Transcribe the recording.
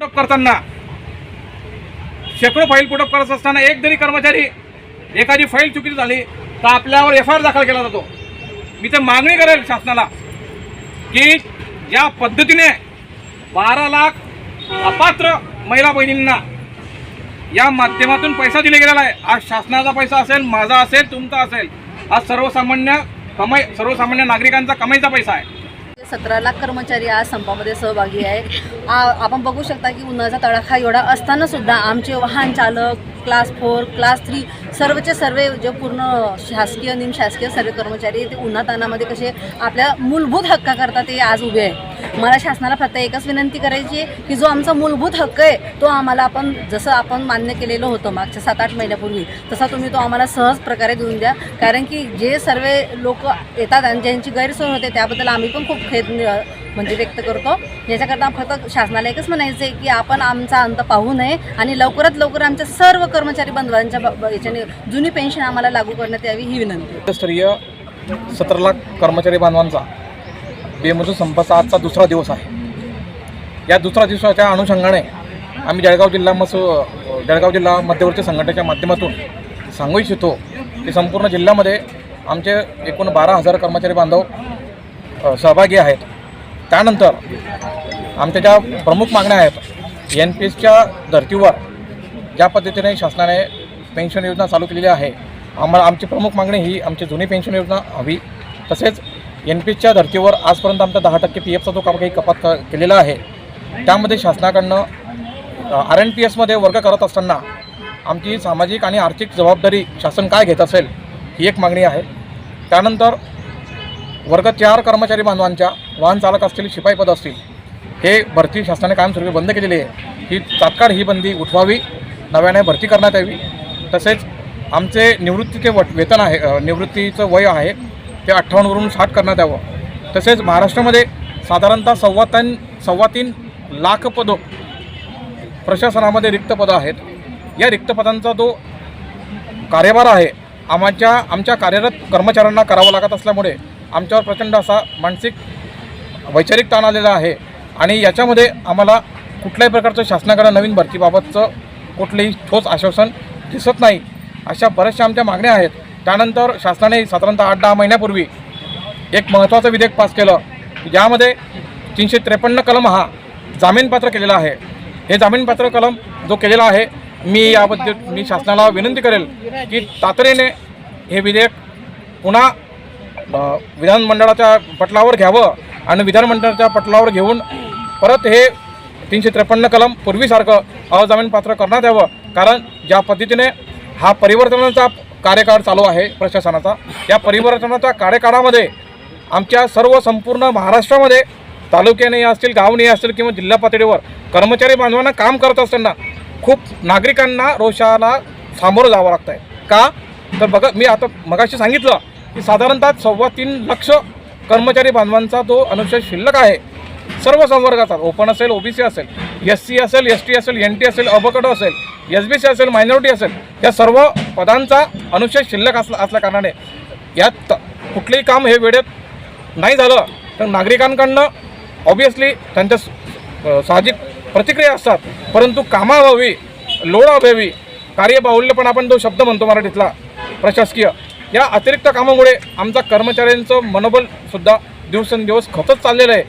Put up करताना शेकडो file put up करत असताना एक जरी कर्मचारी एखादी फाईल चुकीची झाली तर आपल्यावर FIR दाखल केला जातो। मी तर मागणी करेल शासनाला की ज्या पद्धतीने 12 लाख अपात्र महिला बहिणींना या माध्यमातून पैसा दिला गेलेला आहे, आज शासनाचा पैसा असेल, माझा असेल, तुमचा असेल, हा सर्वसामान्य नागरिकांचा कमाईचा पैसा आहे। 17 लाख कर्मचारी आज संपामध्ये सहभागी आहे। आपण बघू शकता की उन्हाचा तडाखा एवढा असताना सुद्धा आमचे वाहन चालक, क्लास 4, क्लास 3 सर्वचे सर्व जे पूर्ण शासकीय निमशासकीय सर्व कर्मचारी ते उन्हातानामध्ये कसे आपल्या मूलभूत हक्काकरता ते आज उभे आहे। मला शासनाला फक्त एकच विनंती करायची आहे की जो आमचा मूलभूत हक्क आहे तो आम्हाला जसं आपण मान्य केलेलं होतं मागच्या 7-8 महिन्यापूर्वी तसा तुम्ही तो आम्हाला सहज प्रकारे देऊन द्या। कारण की जे सर्व लोक येतात आणि ज्यांची गैरसोय होते त्याबद्दल आम्ही पण खूप खेद व्यक्त करतो। याच्याकरता फक्त शासनाला एकच म्हणायचं आहे की आपण आमचा अंत पाहू नये आणि लवकरात लवकर आमच्या सर्व कर्मचारी बांधवांच्या याच्याने जुनी पेन्शन आम्हाला लागू करण्यात यावी ही विनंती। स्तरीय 17 लाख कर्मचारी बांधवांचा बेमुदत संपाचा आजचा दुसरा दिवस आहे। या दुसऱ्या दिवसाच्या अनुषंगाने आम्ही जळगाव जिल्हा मध्यवर्ती संघटनेच्या माध्यमातून सांगू इच्छितो की संपूर्ण जिल्ह्यामध्ये आमचे एकूण 12,000 कर्मचारी बांधव सहभागी आहेत। त्यानंतर आमच्या ज्या प्रमुख मागण्या आहेत, NPSच्या धर्तीवर ज्या पद्धतीने शासनाने पेन्शन योजना चालू केलेली आहे, आमची प्रमुख मागणी ही आमची जुनी पेन्शन योजना हवी। तसेच NPSच्या धर्तीवर आजपर्यंत आमचा 10% PFचा जो काही कपात केलेला आहे त्यामध्ये शासनाकडनं RNPSमध्ये वर्ग करत असताना आमची सामाजिक आणि आर्थिक जबाबदारी शासन काय घेत असेल ही एक मागणी आहे। त्यानंतर वर्ग 4 कर्मचारी बांधवांच्या वाहन चालक असतील, शिपाई पद असतील, हे भरती शासनाने कायमस्वरूपी बंद केलेली आहे। ही तात्काळ ही बंदी उठवावी, नव्याने भरती करण्यात यावी। तसेच आमचे निवृत्तीचे वेतन आहे, निवृत्तीचं वय आहे ते 58 वरून 60 करण्यात यावं। तसेच महाराष्ट्रामध्ये साधारणतः 3.25 लाख पदं प्रशासनामध्ये रिक्त पदं आहेत। या रिक्त पदांचा जो कार्यभार आहे आमच्या कार्यरत कर्मचाऱ्यांना करावा लागत असल्यामुळे आमच्यावर प्रचंड असा मानसिक वैचारिक ताण आलेला आहे आणि याच्यामध्ये आम्हाला कुठल्याही प्रकारचं शासनाकडे नवीन भरतीबाबतचं कुठलेही ठोस आश्वासन दिसत नाही। अशा बऱ्याचशा आमच्या मागण्या आहेत। त्यानंतर शासनाने साधारणतः 8-10 महिन्यापूर्वी एक महत्त्वाचं विधेयक पास केलं ज्यामध्ये 353 कलम हा जामीनपात्र केलेला आहे। हे जामीनपात्र कलम जो केलेला आहे, मी शासनाला विनंती करेल की तातडीने हे विधेयक पुन्हा विधानमंडळाच्या पटलावर घ्यावं आणि विधानमंडळाच्या पटलावर घेऊन परत हे 353 कलम पूर्वीसारखं अजामीनपात्र करण्यात यावं। कारण ज्या पद्धतीने हा परिवर्तनाचा कार्यकाळ चालू आहे प्रशासनाचा, या परिवर्तनाच्या कार्यकाळामध्ये आमच्या संपूर्ण महाराष्ट्रामध्ये तालुक्याने असतील, गावने असतील किंवा जिल्हा पातळीवर कर्मचारी बांधवांना काम करत असताना खूप नागरिकांना रोषाला सामोरं जावं लागतं आहे। का तर बघा, मी आता मगाशी सांगितलं की साधारणतः 3.25 लाख कर्मचारी बांधवांचा जो अनुशेष शिल्लक आहे सर्व संवर्गाचा, ओपन असेल, OBC असेल, SC असेल, ST असेल, NT असेल, अबकट असेल, SBC असेल, मायनॉरिटी असेल, या सर्व पदांचा अनुशेष शिल्लक असल्या कारणाने यात कुठलेही काम हे वेळेत नाही झालं तर नागरिकांकडनं ऑब्वियसली त्यांच्या साहजिक प्रतिक्रिया असतात, परंतु कामाअभावी, लोडाअभावी, कार्यबाहुल्य पण आपण तो शब्द म्हणतो मराठीतला प्रशासकीय, या अतिरिक्त कामामुळे आमचा कर्मचाऱ्यांचं मनोबलसुद्धा दिवसेंदिवस खचत चाललेलं आहे।